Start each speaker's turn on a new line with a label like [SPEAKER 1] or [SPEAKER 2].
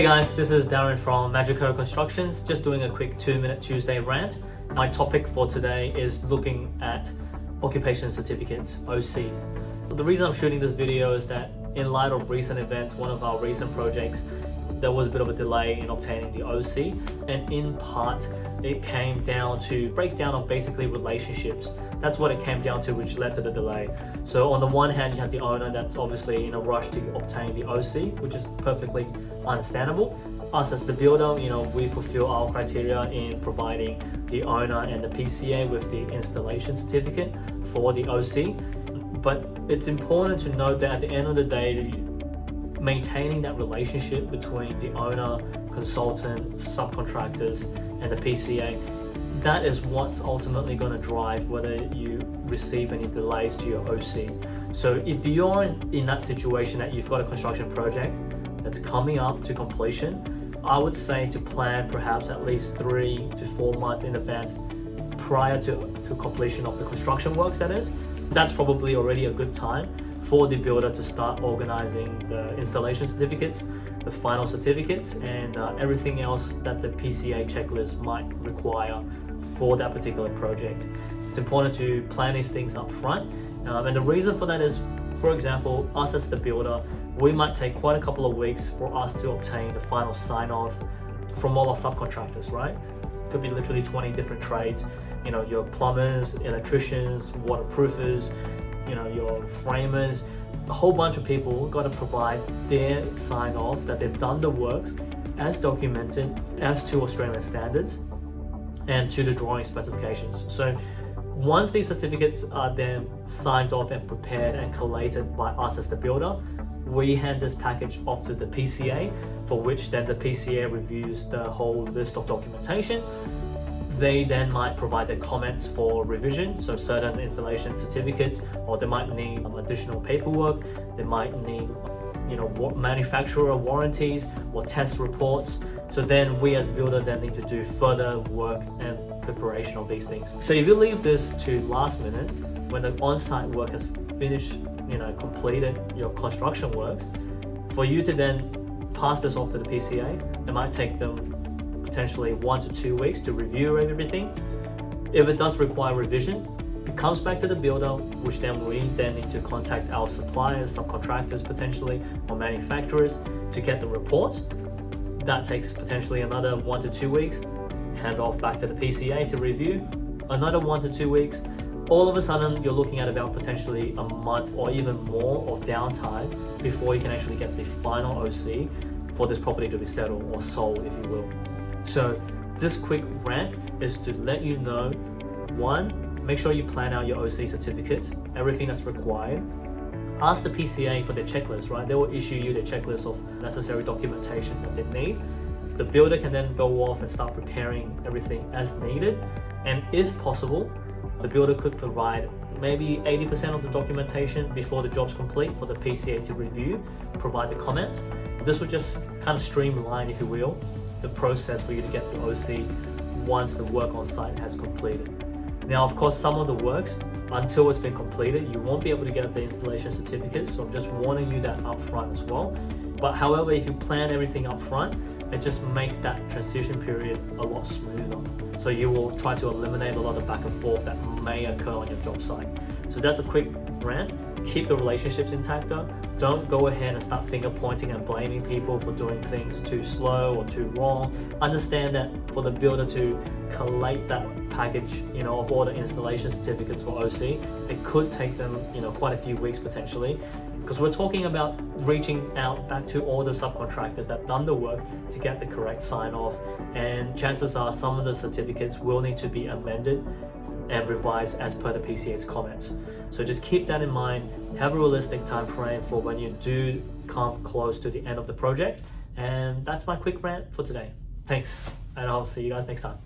[SPEAKER 1] guys, this is Darren from Magico Constructions, just doing a quick 2-minute Tuesday rant. My topic for today is looking at occupation certificates, OCs. The reason I'm shooting this video is that in light of recent events, one of our recent projects, there was a bit of a delay in obtaining the OC, and in part it came down to breakdown of basically relationships. That's what it came down to, which led to the delay. So on the one hand, you have the owner that's obviously in a rush to obtain the OC, which is perfectly understandable. Us as the builder, we fulfill our criteria in providing the owner and the PCA with the installation certificate for the OC. But it's important to note that at the end of the day, maintaining that relationship between the owner, consultant, subcontractors, and the PCA, that is what's ultimately going to drive whether you receive any delays to your OC. So if you're in that situation that you've got a construction project that's coming up to completion, I would say to plan perhaps at least 3 to 4 months in advance prior to completion of the construction works, that is. That's probably already a good time for the builder to start organizing the installation certificates, the final certificates, and everything else that the PCA checklist might require for that particular project. It's important to plan these things up front, and the reason for that is, for example, us as the builder, we might take quite a couple of weeks for us to obtain the final sign-off from all our subcontractors, right? It could be literally 20 different trades, your plumbers, electricians, waterproofers, your framers, a whole bunch of people got to provide their sign-off that they've done the works as documented as to Australian standards and to the drawing specifications. So once these certificates are then signed off and prepared and collated by us as the builder, we hand this package off to the PCA, for which then the PCA reviews the whole list of documentation. They then might provide their comments for revision, so certain installation certificates, or they might need additional paperwork, they might need manufacturer warranties or test reports. So then we as the builder then need to do further work and preparation of these things. So if you leave this to last minute, when the on-site work has finished, completed your construction work, for you to then pass this off to the PCA, it might take them potentially 1 to 2 weeks to review everything. If it does require revision, it comes back to the builder, which then we then need to contact our suppliers, subcontractors potentially, or manufacturers to get the reports. That takes potentially another 1 to 2 weeks, hand off back to the PCA to review, another 1 to 2 weeks. All of a sudden, you're looking at about potentially a month or even more of downtime before you can actually get the final OC for this property to be settled or sold, if you will. So this quick rant is to let you know, 1, make sure you plan out your OC certificates, everything that's required. Ask the PCA for their checklist, right? They will issue you the checklist of necessary documentation that they need. The builder can then go off and start preparing everything as needed. And if possible, the builder could provide maybe 80% of the documentation before the job's complete for the PCA to review, provide the comments. This would just kind of streamline, if you will, the process for you to get the OC once the work on site has completed. Now, of course, some of the works, until it's been completed, you won't be able to get the installation certificate, so I'm just warning you that up front as well. But however, if you plan everything up front, it just makes that transition period a lot smoother. So you will try to eliminate a lot of back and forth that may occur on your job site. So that's a quick rant. Keep the relationships intact though. Don't go ahead and start finger pointing and blaming people for doing things too slow or too wrong. Understand that for the builder to collate that package, of all the installation certificates for OC, it could take them, quite a few weeks potentially, because we're talking about reaching out back to all the subcontractors that done the work to get the correct sign off, and chances are some of the certificates will need to be amended and revised as per the PCA's comments. So just keep that in mind. Have a realistic time frame for when you do come close to the end of the project. And that's my quick rant for today. Thanks, and I'll see you guys next time.